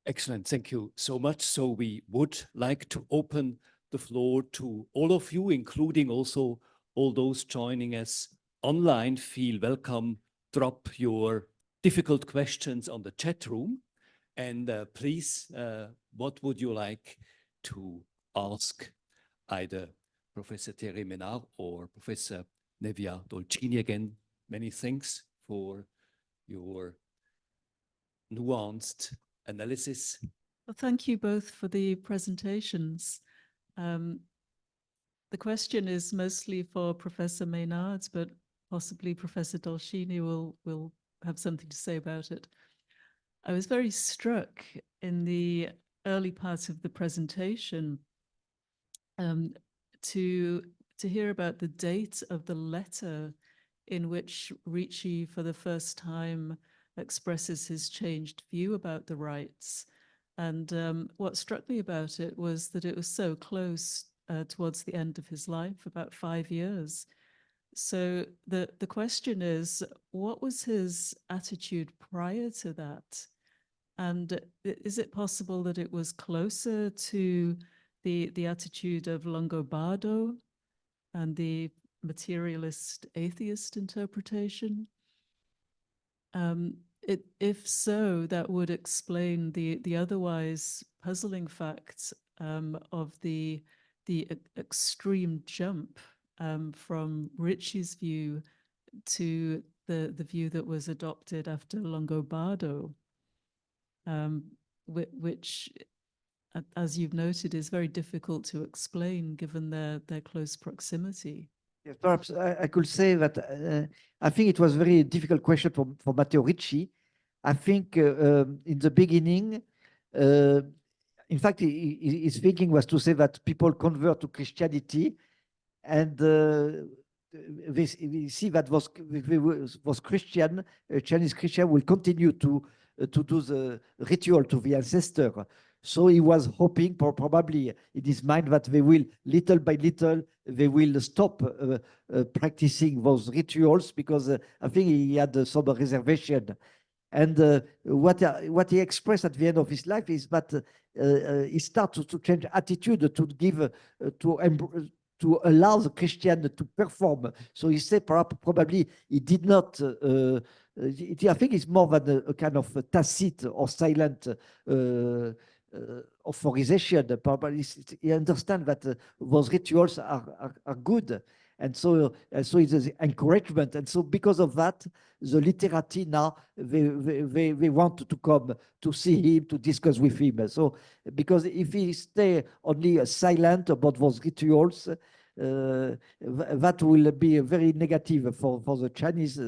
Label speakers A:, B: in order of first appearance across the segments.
A: Excellent. Thank you so much. So we would like to open the floor to all of you, including also all those joining us online. Feel welcome. Drop your difficult questions on the chat room. And please, what would you like to ask either Professor Thierry Meynard or Professor Nevia Dolcini? Again, many thanks for your nuanced analysis.
B: Well, thank you both for the presentations. The question is mostly for Professor Meynard, but possibly Professor Dolcini will have something to say about it. I was very struck in the early parts of the presentation to hear about the date of the letter in which Ricci for the first time expresses his changed view about the rites. And what struck me about it was that it was so close towards the end of his life, about 5 years. So the question is, what was his attitude prior to that? And is it possible that it was closer to the attitude of Longobardo and the materialist atheist interpretation? If so, that would explain the otherwise puzzling fact of the extreme jump from Ricci's view to the view that was adopted after Longobardo, which, as you've noted, is very difficult to explain given their close proximity.
C: Yes, perhaps I could say that I think it was a very difficult question for Matteo Ricci. I think in the beginning, in fact, his thinking was to say that people convert to Christianity, and we see that was Christian, Chinese Christian will continue to do the ritual to the ancestor. So he was hoping, probably in his mind, that they will, little by little, they will stop practicing those rituals, because I think he had some reservation. And what he expressed at the end of his life is that he started to change attitude, to give, to allow the Christian to perform. So he said probably he did not, I think it's more than a kind of a tacit or silent authorization. Probably he understands that those rituals are good. And so it is encouragement. And so because of that, the literati now, they want to come to see him, to discuss with him. So because if he stay only silent about those rituals, that will be very negative for the Chinese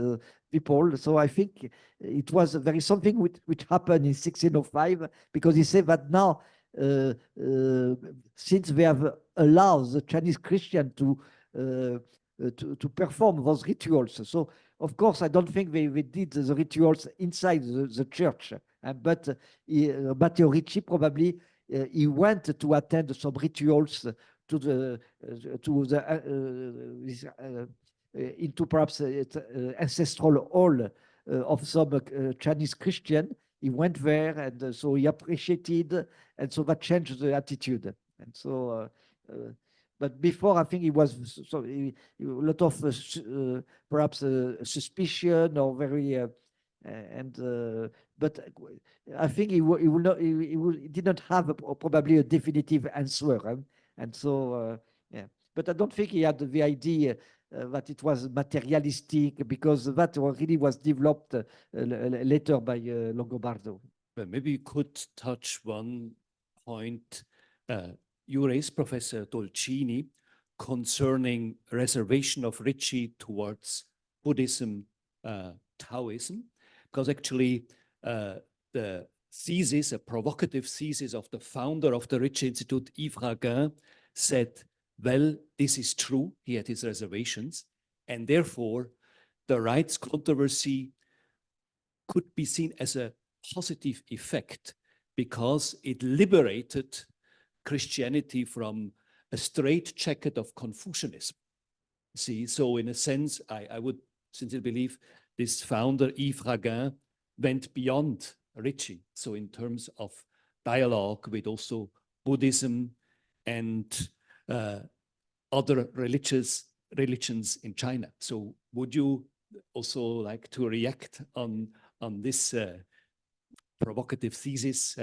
C: people. So I think it was something which happened in 1605, because he said that now, since they have allowed the Chinese Christian to perform those rituals. So, of course, I don't think they did the rituals inside the church. But Matteo Ricci probably he went to attend some rituals into perhaps ancestral hall of some Chinese Christian. He went there, and so he appreciated, and so that changed the attitude. And so. But before, I think it was a lot of perhaps suspicion or very, but I think he did not have probably a definitive answer, and so yeah. But I don't think he had the idea that it was materialistic, because that really was developed later by Longobardo.
A: Well, maybe you could touch one point. You raised, Professor Dolcini, concerning reservation of Ricci towards Buddhism, Taoism, because actually the thesis, a provocative thesis of the founder of the Ricci Institute, Yves Raguin, said, well, this is true, he had his reservations, and therefore the rights controversy could be seen as a positive effect, because it liberated Christianity from a straitjacket of Confucianism. See, so in a sense, I would sincerely believe this founder, Yves Raguin, went beyond Ricci. So in terms of dialogue with also Buddhism and other religions in China. So would you also like to react on this provocative thesis?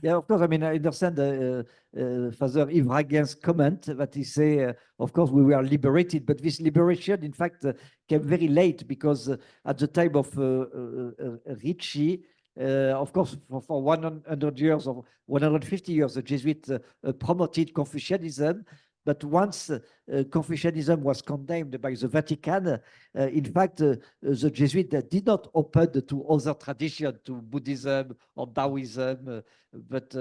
C: Yeah, of course. I mean, I understand Father Yves Raguin's comment that he say, of course, we were liberated, but this liberation, in fact, came very late because at the time of Ricci, of course, for 100 years or 150 years, the Jesuits promoted Confucianism. But once Confucianism was condemned by the Vatican, in fact, the Jesuits did not open to other traditions, to Buddhism or Taoism, but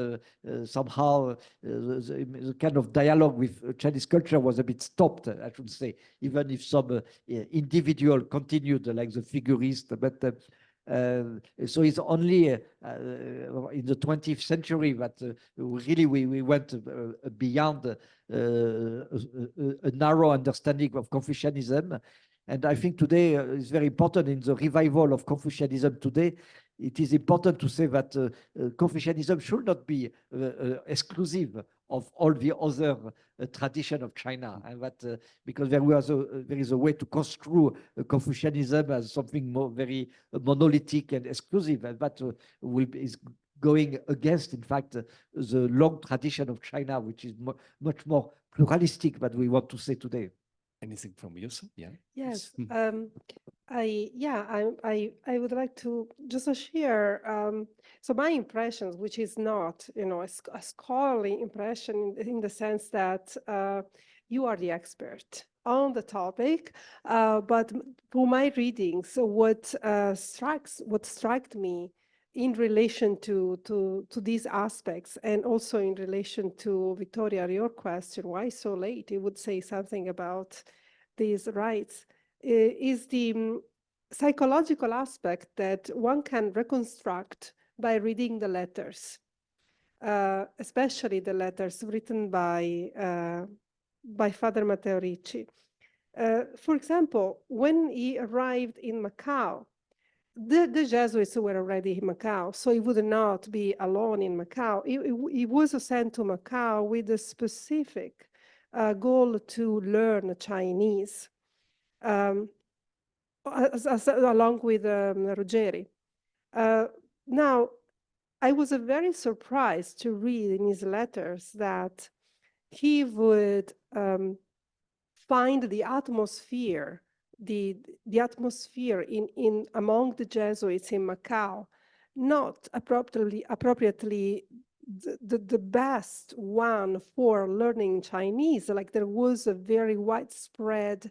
C: somehow the kind of dialogue with Chinese culture was a bit stopped, I should say, even if some individual continued, like the figurist. But so it's only in the 20th century that really we went beyond a narrow understanding of Confucianism. And I think today it's very important in the revival of Confucianism today. It is important to say that Confucianism should not be exclusive of all the other tradition of China, and that because there is a way to construe Confucianism as something more very monolithic and exclusive, and that is going against, in fact, the long tradition of China, which is much more pluralistic than we want to say today.
A: Anything from you, sir? Yeah.
D: Yes. I would like to just share so my impressions, which is not, a scholarly impression in the sense that you are the expert on the topic, but for my readings, what struck me in relation to these aspects, and also in relation to Victoria, your question, why so late? You would say something about these rites, is the psychological aspect that one can reconstruct by reading the letters, especially the letters written by Father Matteo Ricci. For example, when he arrived in Macau, the Jesuits were already in Macau, so he would not be alone in Macau. He was sent to Macau with a specific goal to learn Chinese, along with Ruggeri. Now, I was very surprised to read in his letters that he would find the atmosphere, the atmosphere in among the Jesuits in Macau, not appropriately the best one for learning Chinese. Like there was a very widespread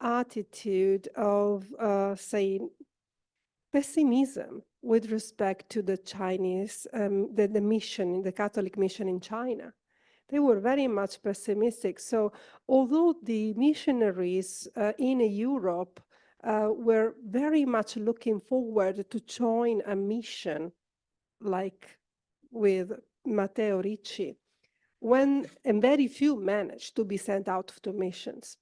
D: attitude of, say, pessimism with respect to the Chinese, the mission, the Catholic mission in China. They were very much pessimistic. So although the missionaries in Europe were very much looking forward to join a mission like with Matteo Ricci, and very few managed to be sent out to missions.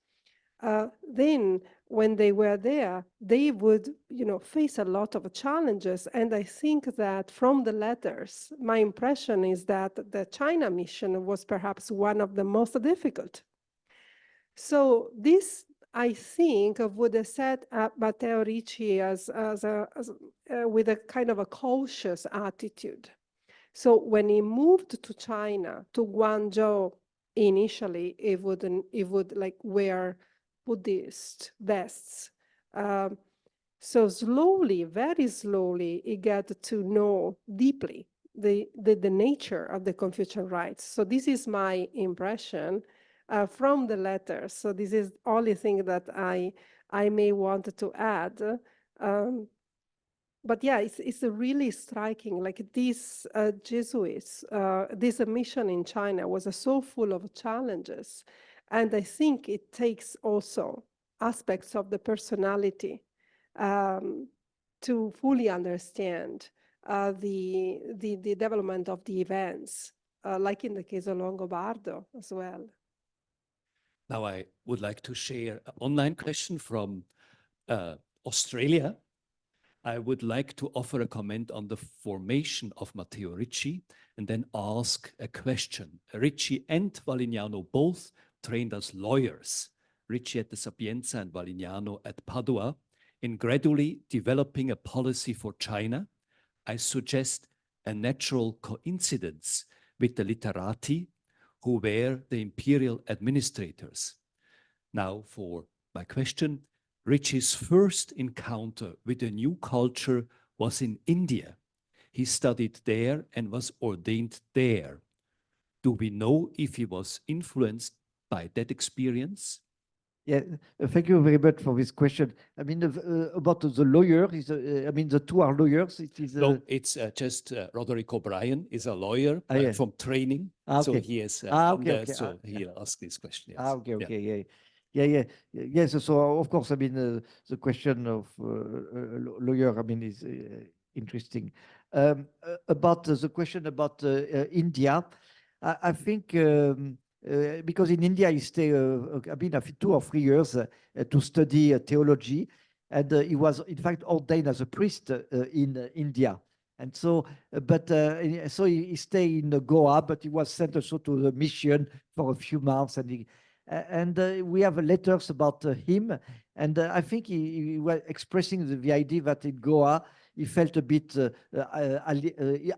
D: Then when they were there, they would, face a lot of challenges. And I think that from the letters, my impression is that the China mission was perhaps one of the most difficult. So this, I think, would have set up Matteo Ricci with a kind of a cautious attitude. So when he moved to China, to Guangzhou, initially, he would like wear Buddhist vests. So slowly, very slowly, he got to know deeply the nature of the Confucian rites. So this is my impression from the letters. So this is the only thing that I may want to add. But yeah, it's really striking. Like these Jesuits, this mission in China was so full of challenges. And I think it takes also aspects of the personality to fully understand the development of the events, like in the case of Longobardo as well.
A: Now I would like to share an online question from Australia. I would like to offer a comment on the formation of Matteo Ricci and then ask a question. Ricci and Valignano both trained as lawyers, Ricci at the Sapienza and Valignano at Padua. In gradually developing a policy for China, I suggest a natural coincidence with the literati who were the imperial administrators. Now for my question, Ricci's first encounter with a new culture was in India. He studied there and was ordained there. Do we know if he was influenced by that experience?
C: Yeah, thank you very much for this question. I mean, about the lawyer, I mean, the two are lawyers. It is.
A: No, it's just Roderick O'Brien is a lawyer
C: Yeah.
A: from training.
C: Ah,
A: So
C: okay.
A: he is
C: Okay.
A: so he asked this question. Yes.
C: Okay, yeah. Yes, so of course, I mean, the question of lawyer, I mean, is interesting. About the question about India, I think because in India you stay, I mean, I think 2 or 3 years to study theology, and he was in fact ordained as a priest in India. And so, so he stayed in Goa, but he was sent also to the mission for a few months, and we have letters about him, and I think he was expressing the idea that in Goa he felt a bit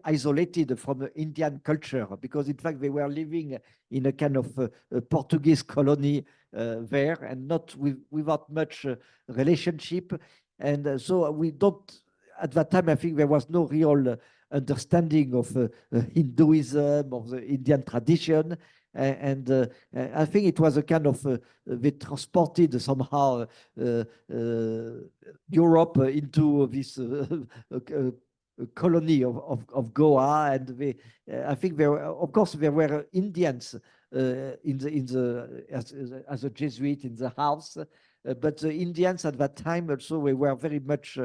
C: isolated from the Indian culture, because in fact they were living in a kind of Portuguese colony there, and not without much relationship, and so we don't. At that time, I think there was no real understanding of Hinduism, of the Indian tradition. And I think it was a kind of, they transported somehow Europe into this colony of Goa. And I think there were, of course, there were Indians as a Jesuit in the house. But the Indians at that time also, we were very much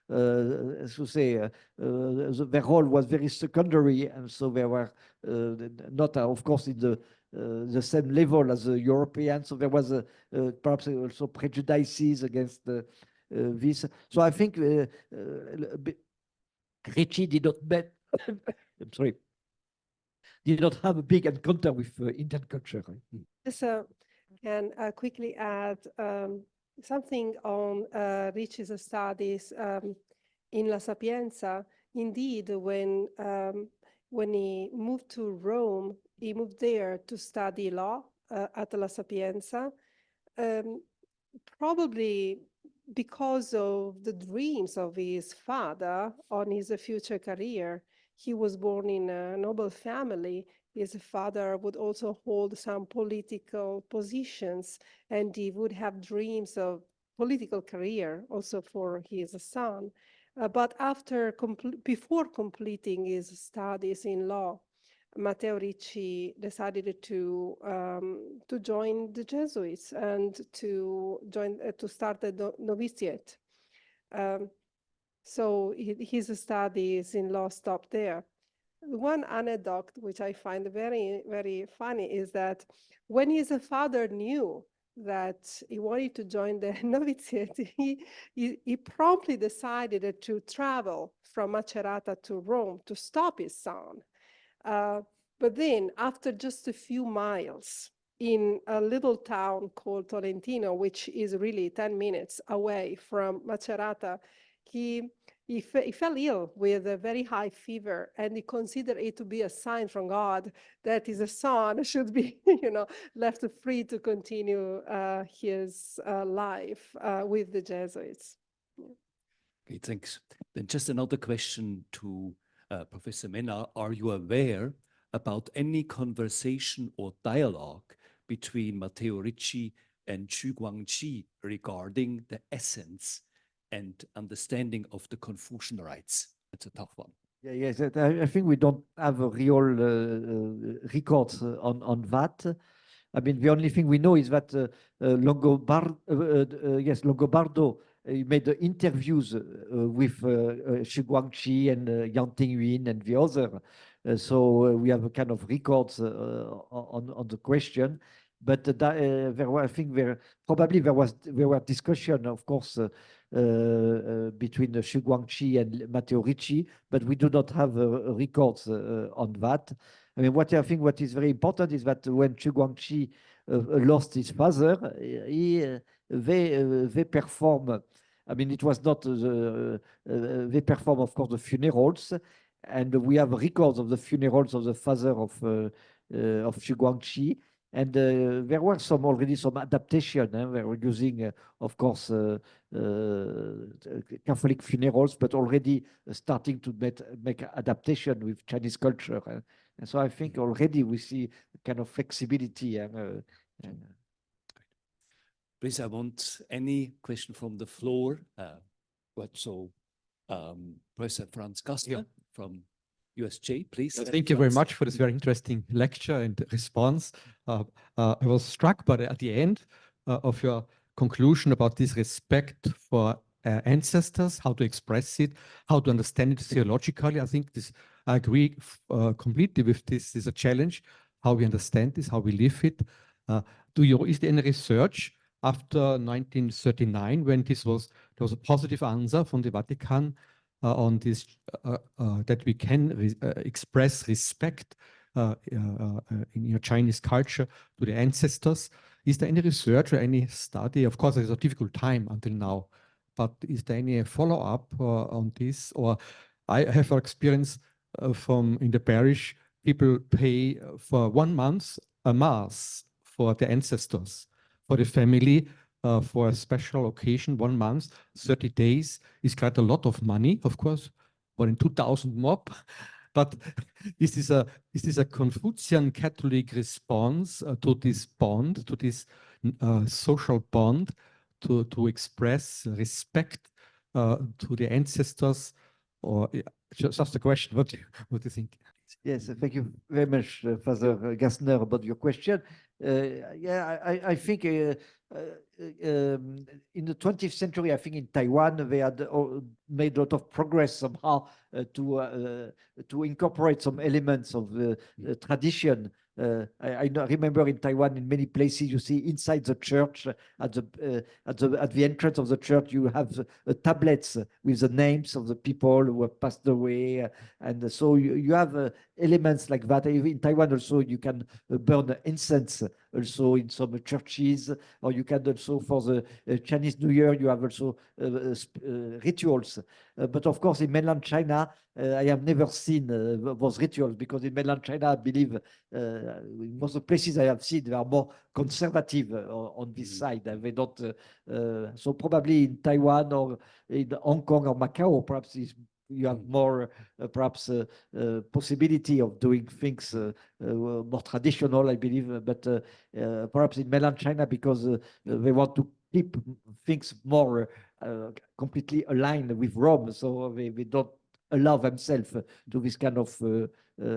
C: so say, their role was very secondary, and so they were not, of course, in the same level as the Europeans. So there was perhaps also prejudices against this. So I think Ricci did not met. I'm sorry. Did not have a big encounter with Indian culture.
D: So, can quickly add something on Ricci's studies in La Sapienza. Indeed, when he moved to Rome, he moved there to study law at La Sapienza, probably because of the dreams of his father on his future career. He was born in a noble family. His father would also hold some political positions, and he would have dreams of political career also for his son. But before completing his studies in law, Matteo Ricci decided to join the Jesuits and to start the novitiate. So his studies in law stopped there. One anecdote which I find very, very funny is that when his father knew that he wanted to join the novitiate, he promptly decided to travel from Macerata to Rome to stop his son. But then, after just a few miles in a little town called Tolentino, which is really 10 minutes away from Macerata, he fell ill with a very high fever, and he considered it to be a sign from God that his son should be, left free to continue his life with the Jesuits.
A: Okay, thanks. Then just another question to Professor Meynard. Are you aware about any conversation or dialogue between Matteo Ricci and Xu Guangqi regarding the essence and understanding of the Confucian rites? That's a tough one.
C: Yeah, yes, I think we don't have a real records on that. I mean, the only thing we know is that Longobardo made interviews with Xu Guangqi and Yang Tingyun and the other. So we have a kind of records on the question. But there were, I think, there were discussion, of course, between between Xu Guangqi and Matteo Ricci, but we do not have records on that. I mean, what I think what is very important is that when Xu Guangqi lost his father, they perform. I mean, it was not they perform, of course, the funerals, and we have records of the funerals of the father of Xu Guangqi. And there were already some adaptation. They were using, of course, Catholic funerals, but already starting to make adaptation with Chinese culture. And so I think already we see kind of flexibility.
A: Please, I want any question from the floor. Professor Franz Kastner from USJ, please.
E: Thank you very much for this very interesting lecture and response. I was struck by at the end of your conclusion about this respect for ancestors, how to express it, how to understand it theologically. I think I agree completely with this. Is a challenge, how we understand this, how we live it. Is there any research after 1939 when there was a positive answer from the Vatican on this, that we can express respect in your Chinese culture to the ancestors? Is there any research or any study? Of course, it's a difficult time until now, but is there any follow-up on this? Or I have experience from in the parish, people pay for 1 month a mass for the ancestors, for the family, for a special occasion, 1 month, 30 days is quite a lot of money, of course, more than 2,000 mob. But is this a Confucian Catholic response to this bond, to this social bond, to express respect to the ancestors? Or just a question, what do you think?
C: Yes, thank you very much, Father Gassner, about your question. I think in the 20th century, I think in Taiwan, they had made a lot of progress somehow to incorporate some elements of tradition. I remember in Taiwan, in many places, you see inside the church, at the entrance of the church, you have tablets with the names of the people who have passed away, and so you have elements like that. In Taiwan, also you can burn incense also in some churches, or you can also for the Chinese New Year, you have also rituals. But of course, in mainland China, I have never seen those rituals, because in mainland China, I believe in most of the places I have seen, they are more conservative on this side. They don't. So probably in Taiwan or in Hong Kong or Macau, perhaps you have more perhaps possibility of doing things more traditional, I believe. But perhaps in mainland China, because they want to keep things more completely aligned with Rome, so they don't allow themselves to this kind of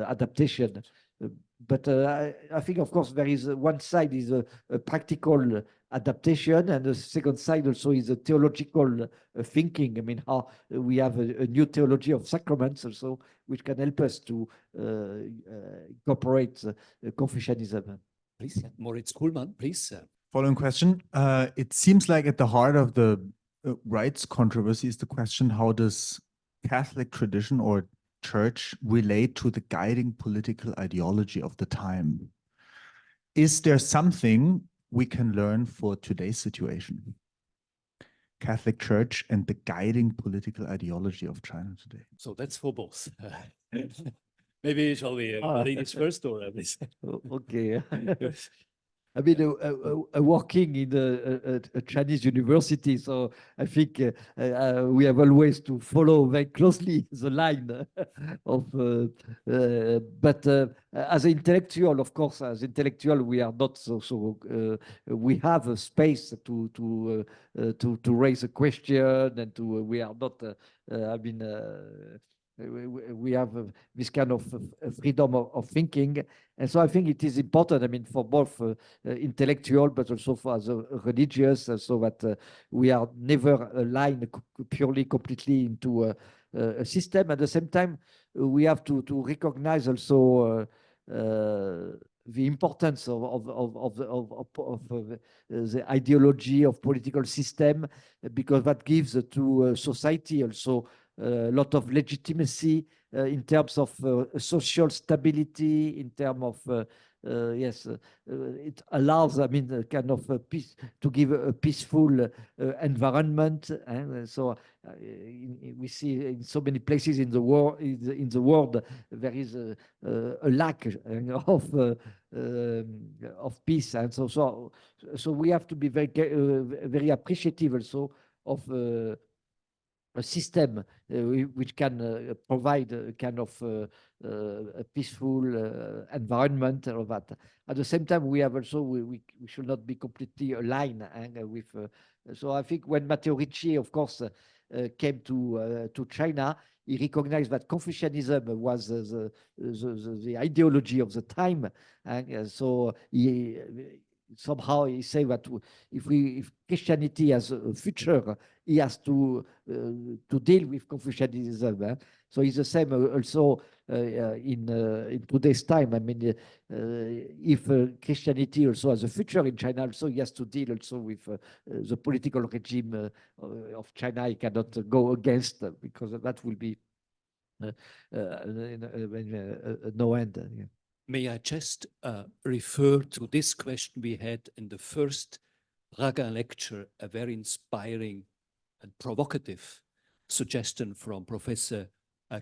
C: adaptation. But I think, of course, there is one side is a practical adaptation, and the second side also is a theological thinking. I mean, how we have a new theology of sacraments also, which can help us to incorporate Confucianism.
A: Please, Moritz Kuhlmann, please.
F: Following question. It seems like at the heart of the rights controversy is the question, how does Catholic tradition or church relate to the guiding political ideology of the time? Is there something we can learn for today's situation? Catholic Church and the guiding political ideology of China today.
A: So that's for both. Maybe shall we ladies first, or at least?
C: Okay. I mean, working in a Chinese university, so I think we have always to follow very closely the line of. But as an intellectual, of course, as intellectual, we are not so. We have a space to raise a question, and we are not. I mean. We have this kind of freedom of thinking. And so I think it is important, I mean, for both intellectual, but also for the religious, so that we are never aligned purely, completely into a system. At the same time, we have to recognize also the importance of the ideology of political system, because that gives to society also a lot of legitimacy in terms of social stability, in terms of yes, it allows, I mean, kind of peace to give a peaceful environment, and so we see in so many places in the world, there is a lack of peace, and so we have to be very appreciative also of a system which can provide a kind of a peaceful environment and all that. At the same time, we have also, we should not be completely aligned with, so I think when Matteo Ricci, of course, came to China, he recognized that Confucianism was the ideology of the time, and so somehow he said that if Christianity has a future, he has to deal with Confucianism. So it's the same also in today's time. I mean, if Christianity also has a future in China, also he has to deal also with the political regime of China. He cannot go against, because that will be no end. Yeah.
A: May I just refer to this question we had in the first Raga lecture, a very inspiring and provocative suggestion from Professor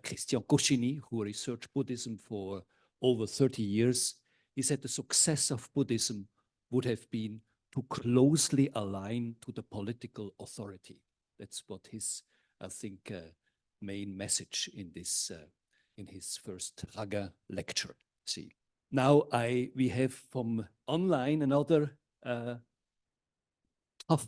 A: Christian Cauchigny, who researched Buddhism for over 30 years. He said the success of Buddhism would have been to closely align to the political authority. That's what his, I think, main message in this, in his first Raga lecture. See, now we have from online another tough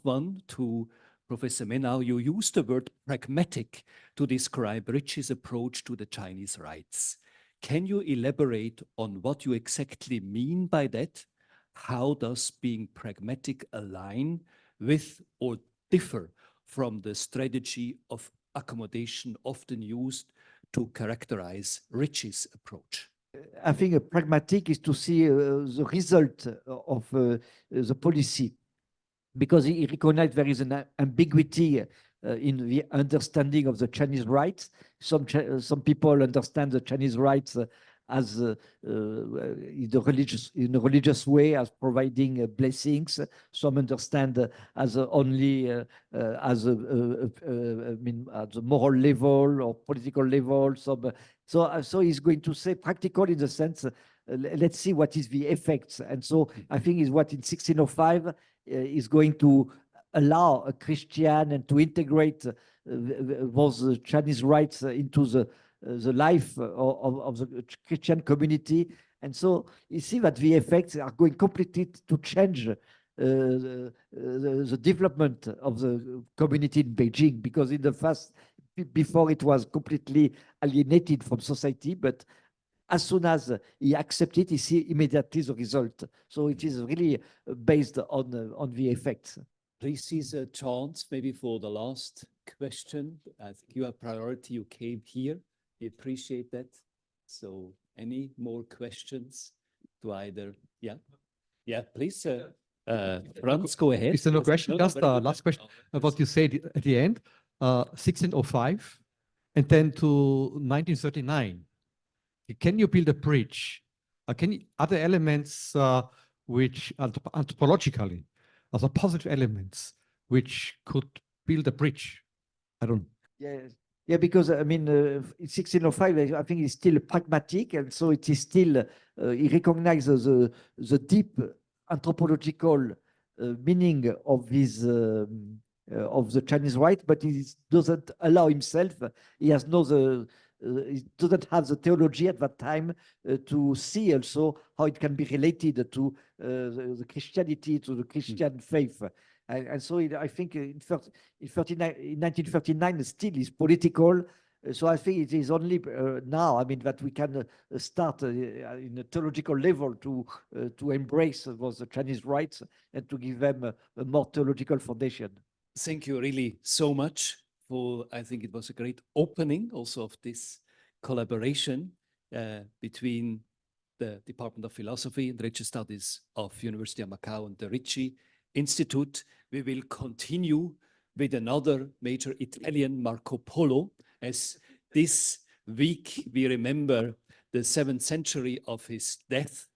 A: one to Professor Meynard. You used the word pragmatic to describe Ricci's approach to the Chinese rites. Can you elaborate on what you exactly mean by that? How does being pragmatic align with or differ from the strategy of accommodation often used to characterize Ricci's approach?
C: I think a pragmatic is to see the result of the policy, because he recognized there is an ambiguity in the understanding of the Chinese rites. Some people understand the Chinese rites as in a religious way, as providing blessings. Some understand as only as I mean, at the moral level or political level. So he's going to say practical in the sense, let's see what is the effects. And so I think is what in 1605 is going to allow a Christian and to integrate those Chinese rites into the life of the Christian community. And so you see that the effects are going completely to change the development of the community in Beijing, because in the past, before it was completely alienated from society, but as soon as he accepts it, he sees immediately the result. So it is really based on the effects.
A: Please seize a chance maybe for the last question. I think you have priority, you came here. We appreciate that. So any more questions to either, yeah, please, Franz, go ahead.
E: Is there no question? Just
A: very good.
E: last question about what you said at the end, 1605, and then to 1939. Can you build a bridge? Are there elements which anthropologically, are positive elements which could build a bridge? I don't know.
C: Yeah, because I mean, in 1605, I think it's still pragmatic, and so it is still, he recognizes the deep anthropological meaning of his of the Chinese rite, but he doesn't allow himself. He has he doesn't have the theology at that time to see also how it can be related to the Christianity, to the Christian faith. And so I think in 1939 still is political. So I think it is only now, I mean, that we can start in a theological level to embrace those Chinese rites and to give them a more theological foundation.
A: Thank you really so much for, I think it was a great opening also of this collaboration between the Department of Philosophy and Religious Studies of University of Macau and the Ricci Institute. We will continue with another major Italian, Marco Polo, as this week we remember the 7th century of his death,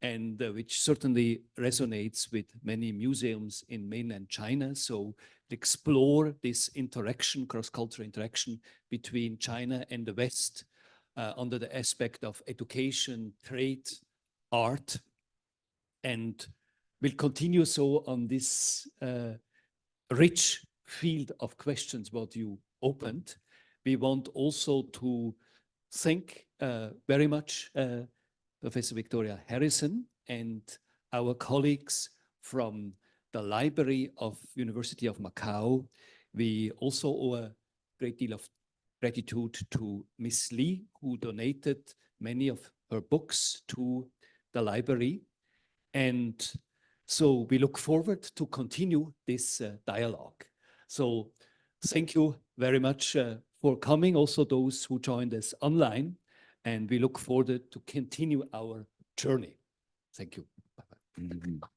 A: and which certainly resonates with many museums in mainland China. So explore this interaction, cross-cultural interaction between China and the West under the aspect of education, trade, art, and will continue so on this rich field of questions what you opened. We want also to thank very much Professor Victoria Harrison and our colleagues from the Library of University of Macau. We also owe a great deal of gratitude to Miss Lee, who donated many of her books to the library. And so we look forward to continue this dialogue. So thank you very much for coming, also those who joined us online. And we look forward to continue our journey. Thank you. Bye-bye.